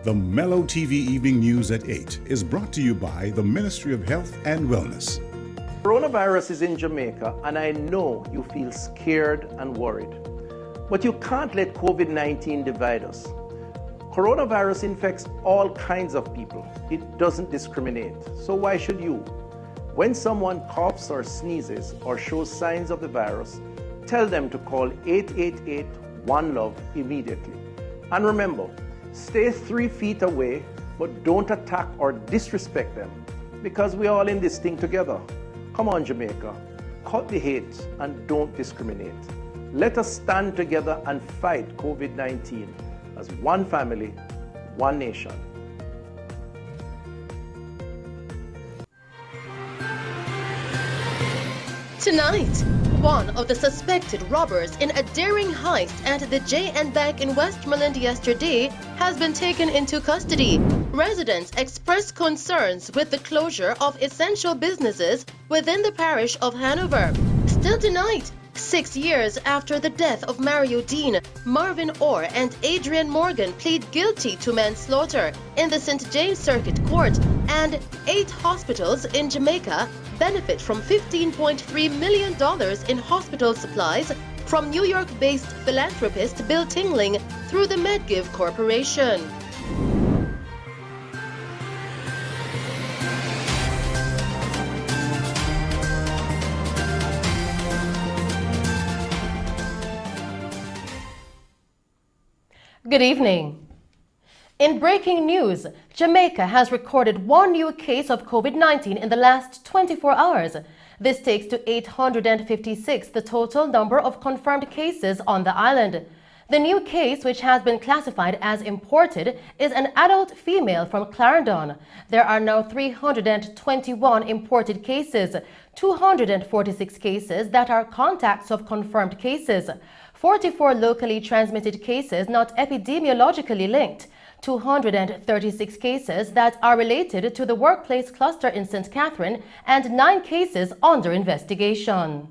The Mello TV Evening News at 8 is brought to you by the Ministry of Health and Wellness. Coronavirus is in Jamaica, and I know you feel scared and worried. But you can't let COVID-19 divide us. Coronavirus infects all kinds of people. It doesn't discriminate. So why should you? When someone coughs or sneezes or shows signs of the virus, tell them to call 888-1-LOVE immediately. And remember, stay 3 feet away, but don't attack or disrespect them, because we're all in this thing together. Come on, Jamaica, cut the hate and don't discriminate. Let us stand together and fight COVID-19 as one family, one nation. Tonight, one of the suspected robbers in a daring heist at the JAMAICA Bank in Westmoreland yesterday has been taken into custody. Residents expressed concerns with the closure of essential businesses within the parish of Hanover. Still tonight, 6 years after the death of DEANE, Marvin and ADRIAN Morgan plead guilty to manslaughter in the St. James Circuit Court, and 8 hospitals in Jamaica benefit from $15.3 million in hospital supplies from New York-based philanthropist Bill Tingling through the MEDGIVE Corporation. Good evening. In breaking news, Jamaica has recorded 1 new case of COVID-19 in the last 24 hours. This takes to 856 the total number of confirmed cases on the island. The new case, which has been classified as imported, is an adult female from Clarendon. There are now 321 imported cases, 246 cases that are contacts of confirmed cases, 44 locally transmitted cases not epidemiologically linked, 236 cases that are related to the workplace cluster in St. Catherine, and 9 cases under investigation.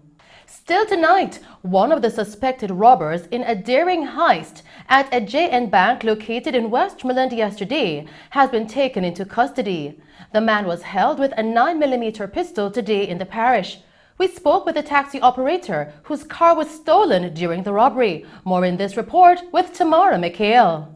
Still tonight, one of the suspected robbers in a daring heist at a JAMAICA bank located in Westmoreland yesterday has been taken into custody. The man was held with a 9mm pistol today in the parish. We spoke with a taxi operator whose car was stolen during the robbery. More in this report with Tamara McHale.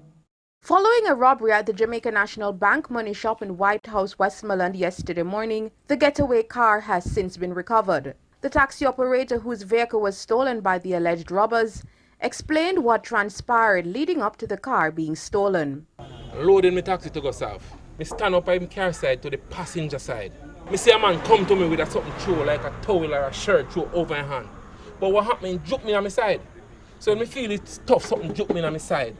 Following a robbery at the Jamaica National Bank money shop in White House, Westmoreland yesterday morning, the getaway car has since been recovered. The taxi operator, whose vehicle was stolen by the alleged robbers, explained what transpired leading up to the car being stolen. Loading my taxi to go south. I stand up on my car side to the passenger side. I see a man come to me with something through, like a towel or a shirt through over my hand. But what happened, he juke me on my side. So when I feel it's tough, something juke me on my side.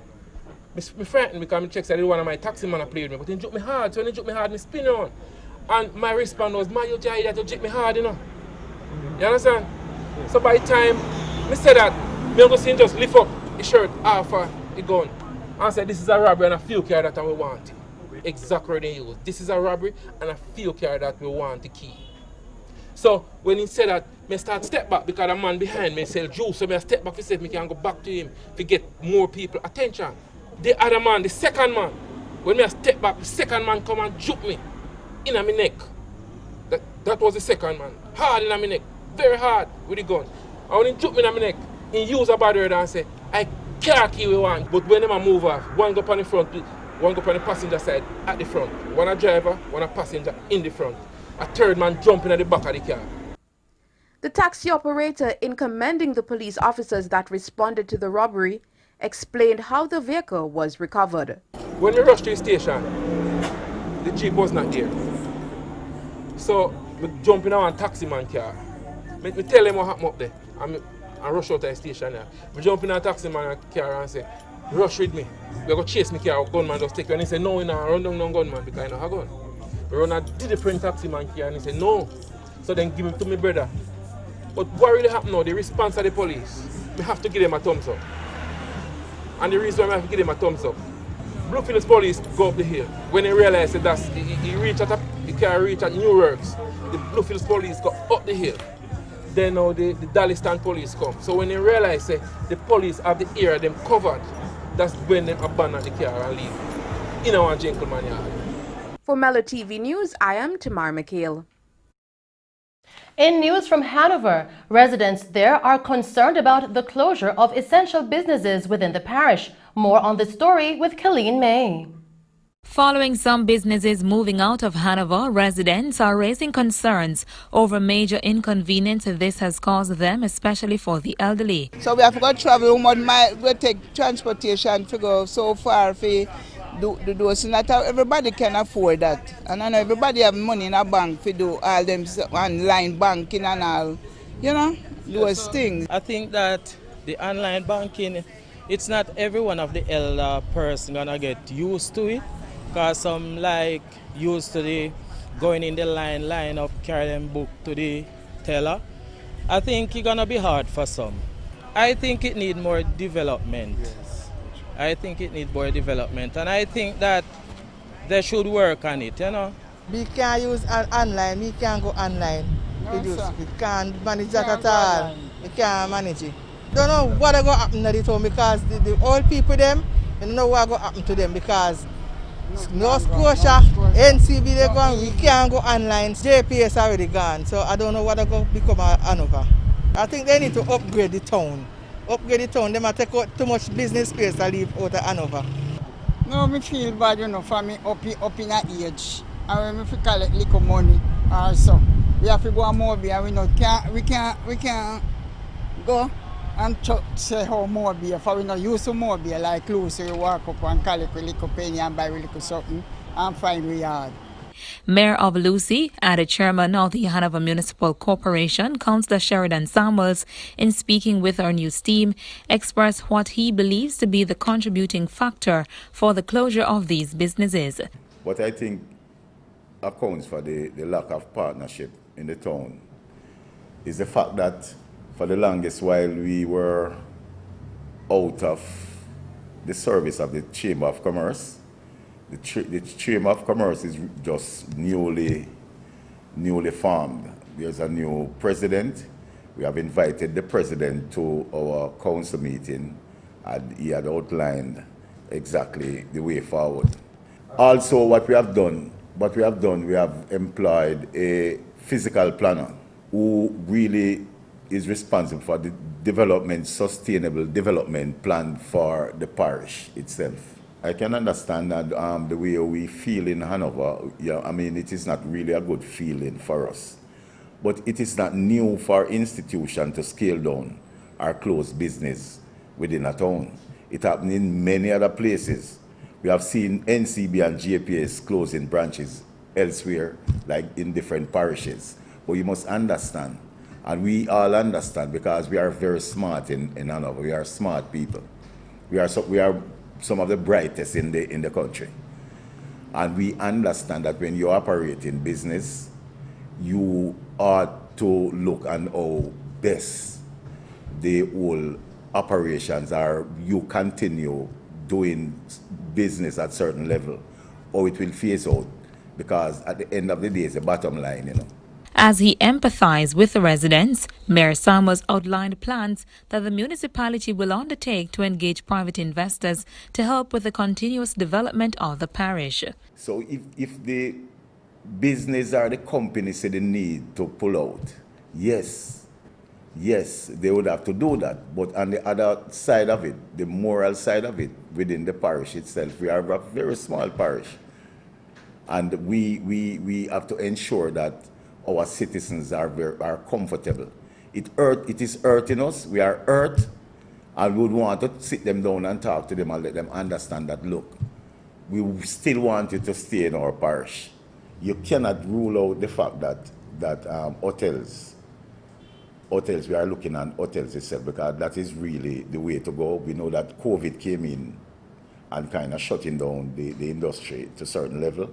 I frightened because I checked that one of my taxi man played with me, but he juke me hard. So when he juke me hard, I spin on. And my response was, man, you try that to juke me hard, you know. You understand? So by the time I said that, I'm going to see him just lift up his shirt off the gun. And I said, this is a robbery and a field car that we want. Exactly what they use. This is a robbery and a field car that we want the key. So when he said that, I start step back because the man behind me sell juice. So I step back to see if I can go back to him to get more people attention. The other man, the second man, when I step back, the second man come and juke me in my neck. That was the second man. Hard in my neck. Very hard with the gun. And when he juke me in my neck, he used a bad word and say, I can't kill you one. But when I move off, one go on the front, one go on the passenger side at the front. One a driver, one a passenger in the front. A third man jumping at the back of the car. The taxi operator, in commending the police officers that responded to the robbery, explained how the vehicle was recovered. When we rushed to the station, the Jeep was not there. So we jump in our taxi man car. I tell him what happened up there. I rush out to the station there. We jump in our taxi man car and say, rush with me. We're going to chase me car, gunman just take you. And he said, no, you know, run down no gunman because I don't have a gun. We run a different taxi man car and he said, no. So then give him to my brother. But what really happened now, the response of the police, we have to give them a thumbs up. And the reason why I have to give them a thumbs up, Bluefields police go up the hill. When they realize that he reach at the car reach at New Works, the Bluefields police go up the hill. Then now the Dalistan police come. So when they realize the police have the area them covered, that's when they abandon the car and leave. in our gentleman yard. For Mello TV News, I am Tamar McHale. In news from Hanover, residents there are concerned about the closure of essential businesses within the parish. More on this story with Colleen May. Following some businesses moving out of Hanover, residents are raising concerns over major inconvenience this has caused them, especially for the elderly. So we have to go travel, we take transportation to go so far for do those. Not everybody can afford that. And I know everybody have money in a bank to do all them online banking and all, those things. I think that the online banking, it's not every one of the elder person gonna get used to it. Because some like used to the going in the line up, carry them book to the teller. I think it's gonna be hard for some. I think it need more development. Yes. I think it need more development, and I think that they should work on it, We can't use online, we can't go online. No, we can't manage that at all. We can't manage it. Don't know what going to happen to the town because the old people them, they don't know what going to happen to them because North Scotia, NCB they gone, we can't go online, JPS already gone, so I don't know what going to become of Hanover. I think they need to upgrade the town. They might take out too much business space to leave out of Hanover. No, me feel bad, for me up in that age. And when we collect little money also, we have to go on more beer. We can't go and say how more beer. For we not use some more beer like close, so we walk up and collect a little penny and buy a little something and find we yard. Mayor of Lucy and the chairman of the Hanover Municipal Corporation, Councillor Sheridan Samuels, in speaking with our news team, expressed what he believes to be the contributing factor for the closure of these businesses. What I think accounts for the lack of partnership in the town is the fact that for the longest while we were out of the service of the Chamber of Commerce. The Chamber of Commerce is just newly formed. There's a new president. We have invited the president to our council meeting, and he had outlined exactly the way forward. Also, what we have done, we have employed a physical planner who really is responsible for the sustainable development plan for the parish itself. I can understand that the way we feel in Hanover, it is not really a good feeling for us. But it is not new for institution to scale down or close business within a town. It happened in many other places. We have seen NCB and JPS closing branches elsewhere, like in different parishes. But you must understand, and we all understand because we are very smart in Hanover. We are smart people. We are some of the brightest in the country. And we understand that when you operate in business, you ought to look on how best the whole operations are, you continue doing business at certain level, or it will phase out. Because at the end of the day, it's the bottom line, As he empathized with the residents, Mayor Samuels outlined plans that the municipality will undertake to engage private investors to help with the continuous development of the parish. So if the business or the company say they need to pull out, yes, they would have to do that. But on the other side of it, the moral side of it, within the parish itself, we are a very small parish. And we have to ensure that our citizens are comfortable. It is hurting us. We are hurt, and we would want to sit them down and talk to them and let them understand that, look, we still want you to stay in our parish. You cannot rule out the fact that hotels, we are looking at hotels itself because that is really the way to go. We know that COVID came in and kind of shutting down the industry to a certain level.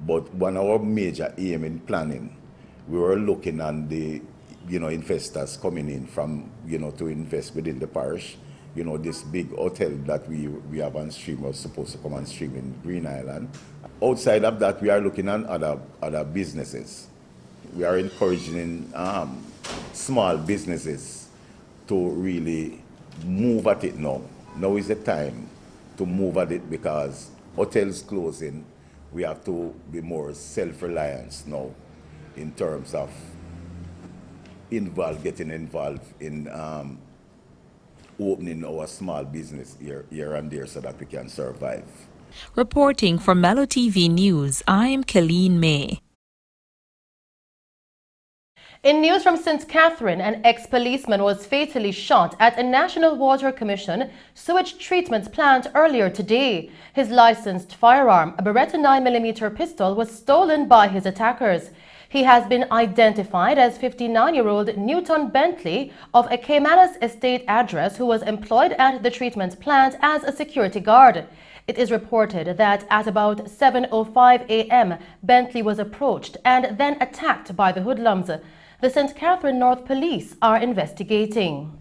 But one of our major aim in planning, we were looking at the investors coming in from to invest within the parish. This big hotel that we have on stream was supposed to come on stream in Green Island. Outside of that, we are looking at other businesses. We are encouraging small businesses to really move at it now. Now is the time to move at it because hotels closing, we have to be more self-reliant now in terms of getting involved in opening our small business here and there so that we can survive. Reporting for Mello TV News, I'm Colleen May. In news from St. Catherine, an ex-policeman was fatally shot at a National Water Commission sewage treatment plant earlier today. His licensed firearm, a Beretta 9mm pistol, was stolen by his attackers. He has been identified as 59-year-old Newton Bentley of a Caymanas Estate address who was employed at the treatment plant as a security guard. It is reported that at about 7:05 a.m., Bentley was approached and then attacked by the hoodlums. The St. Catherine North Police are investigating.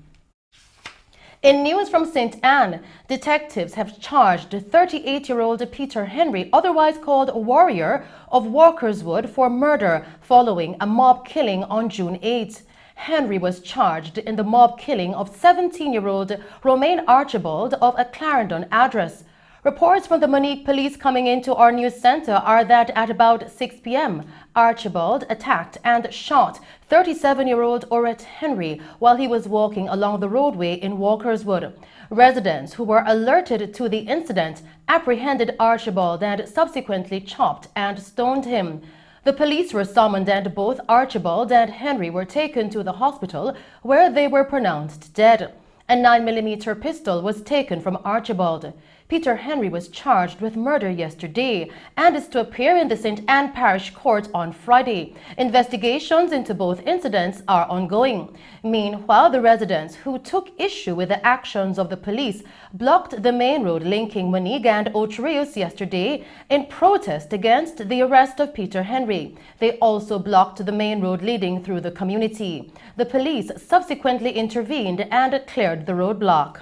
In news from St. Anne, detectives have charged 38-year-old Peter Henry, otherwise called Warrior, of Walkerswood for murder following a mob killing on June 8. Henry was charged in the mob killing of 17-year-old Romaine Archibald of a Clarendon address. Reports from the Monique Police coming into our news center are that at about 6 p.m., Archibald attacked and shot 37-year-old Orette Henry while he was walking along the roadway in Walkerswood. Residents who were alerted to the incident apprehended Archibald and subsequently chopped and stoned him. The police were summoned and both Archibald and Henry were taken to the hospital where they were pronounced dead. A 9mm pistol was taken from Archibald. Peter Henry was charged with murder yesterday and is to appear in the St. Anne Parish Court on Friday. Investigations into both incidents are ongoing. Meanwhile, the residents who took issue with the actions of the police blocked the main road linking Monique and Ocho yesterday in protest against the arrest of Peter Henry. They also blocked the main road leading through the community. The police subsequently intervened and cleared the roadblock.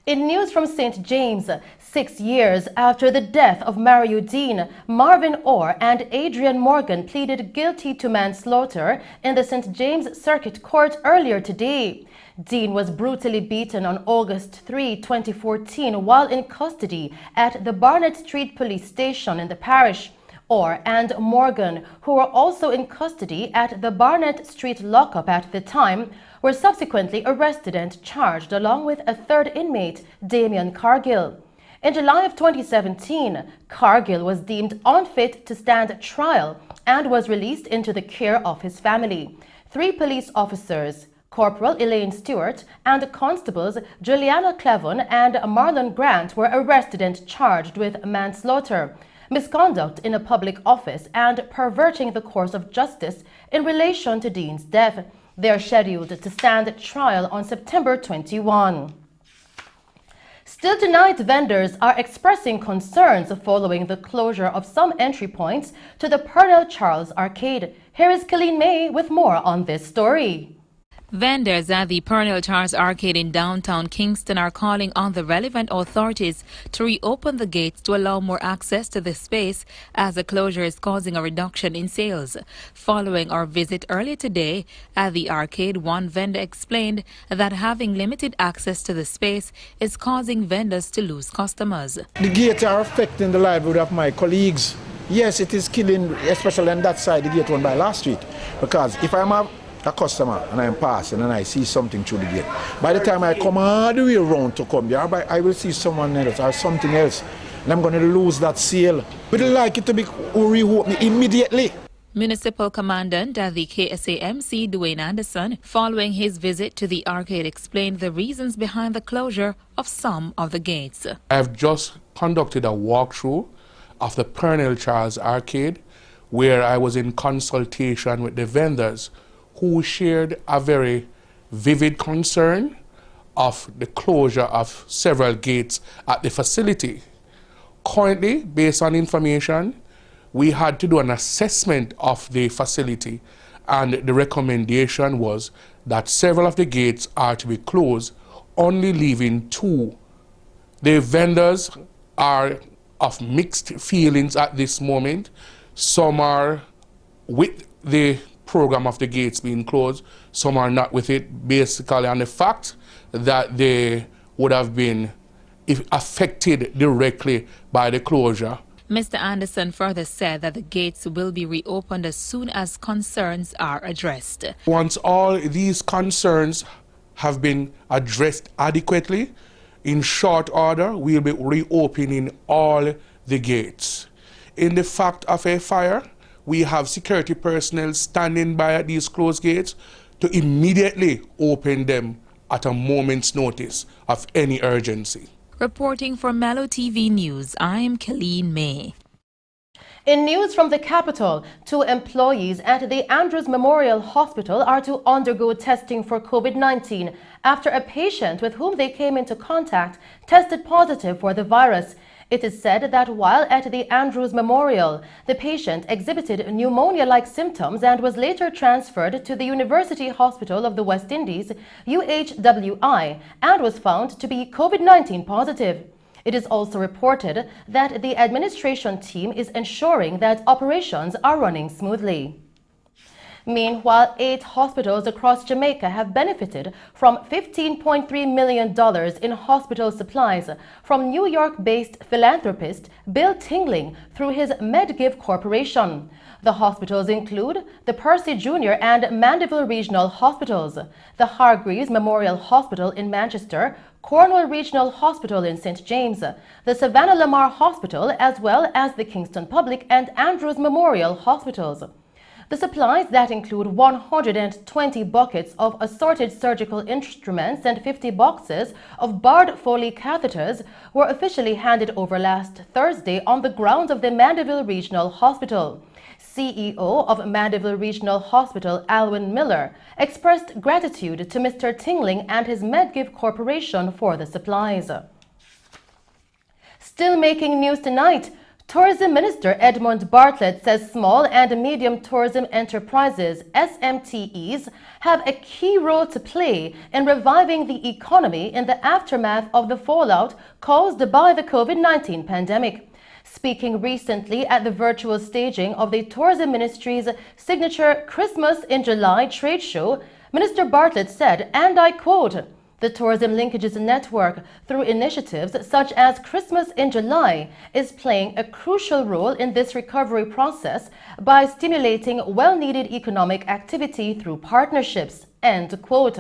In news from St. James, 6 years after the death of DEANE, Marvin Orr and ADRIAN Morgan pleaded guilty to manslaughter in the St. James Circuit Court earlier today. DEANE was brutally beaten on August 3, 2014 while in custody at the Barnett Street Police Station in the parish. Orr and Morgan, who were also in custody at the Barnett Street lockup at the time, were subsequently arrested and charged along with a third inmate, Damien Cargill. In July of 2017, Cargill was deemed unfit to stand trial and was released into the care of his family. 3 police officers, Corporal Elaine Stewart and Constables Juliana Clevon and Marlon Grant, were arrested and charged with manslaughter, misconduct in a public office, and perverting the course of justice in relation to Deane's death. They are scheduled to stand trial on September 21. Still tonight, vendors are expressing concerns following the closure of some entry points to the Pernell Charles Arcade. Here is Colleen May with more on this story. Vendors at the Pernell Charles Arcade in downtown Kingston are calling on the relevant authorities to reopen the gates to allow more access to the space as the closure is causing a reduction in sales. Following our visit earlier today at the arcade, one vendor explained that having limited access to the space is causing vendors to lose customers. The gates are affecting the livelihood of my colleagues. Yes, it is killing, especially on that side, the gate one by Last Street. Because if I'm a customer and I'm passing and I see something through the gate, by the time I come all the way around to come there, I will see someone else or something else, and I'm going to lose that sale. We'd like it to be reopened immediately. Municipal Commandant at the KSAMC, Dwayne Anderson, following his visit to the arcade, explained the reasons behind the closure of some of the gates. I have just conducted a walkthrough of the Pernell Charles Arcade, where I was in consultation with the vendors who shared a very vivid concern of the closure of several gates at the facility. Currently, based on information, we had to do an assessment of the facility, and the recommendation was that several of the gates are to be closed, only leaving 2. The vendors are of mixed feelings at this moment. Some are with the program of the gates being closed, some are not with it, basically on the fact that they would have been affected directly by the closure. Mr. Anderson further said that the gates will be reopened as soon as concerns are addressed. Once all these concerns have been addressed adequately, in short order, we'll be reopening all the gates. In the fact of a fire, we have security personnel standing by at these closed gates to immediately open them at a moment's notice of any urgency. Reporting for Mello TV News, I'm Colleen May. In news from the capital, 2 employees at the Andrews Memorial Hospital are to undergo testing for COVID-19 after a patient with whom they came into contact tested positive for the virus. It is said that while at the Andrews Memorial, the patient exhibited pneumonia-like symptoms and was later transferred to the University Hospital of the West Indies, UHWI, and was found to be COVID-19 positive. It is also reported that the administration team is ensuring that operations are running smoothly. Meanwhile, 8 hospitals across Jamaica have benefited from $15.3 million in hospital supplies from New York-based philanthropist Bill Tingling through his MEDGIVE Corporation. The hospitals include the Percy Jr. and Mandeville Regional Hospitals, the Hargreaves Memorial Hospital in Manchester, Cornwall Regional Hospital in St. James, the Savannah Lamar Hospital, as well as the Kingston Public and Andrews Memorial Hospitals. The supplies that include 120 buckets of assorted surgical instruments and 50 boxes of barred Foley catheters were officially handed over last Thursday on the grounds of the Mandeville Regional Hospital. CEO of Mandeville Regional Hospital, Alwyn Miller, expressed gratitude to Mr. Tingling and his MEDGIVE Corporation for the supplies. Still making news tonight, Tourism Minister Edmund Bartlett says small and medium tourism enterprises, SMTEs, have a key role to play in reviving the economy in the aftermath of the fallout caused by the COVID-19 pandemic. Speaking recently at the virtual staging of the Tourism Ministry's signature Christmas in July trade show, Minister Bartlett said, and I quote, "The Tourism Linkages Network, through initiatives such as Christmas in July, is playing a crucial role in this recovery process by stimulating well-needed economic activity through partnerships." End quote.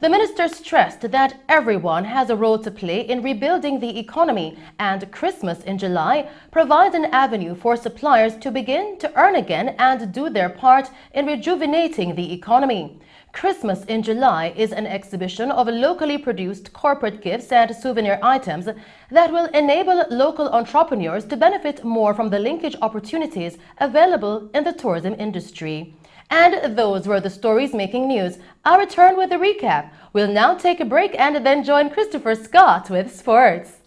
The minister stressed that everyone has a role to play in rebuilding the economy, and Christmas in July provides an avenue for suppliers to begin to earn again and do their part in rejuvenating the economy. Christmas in July is an exhibition of locally produced corporate gifts and souvenir items that will enable local entrepreneurs to benefit more from the linkage opportunities available in the tourism industry. And those were the stories making news. I'll return with a recap. We'll now take a break and then join Christopher Scott with sports.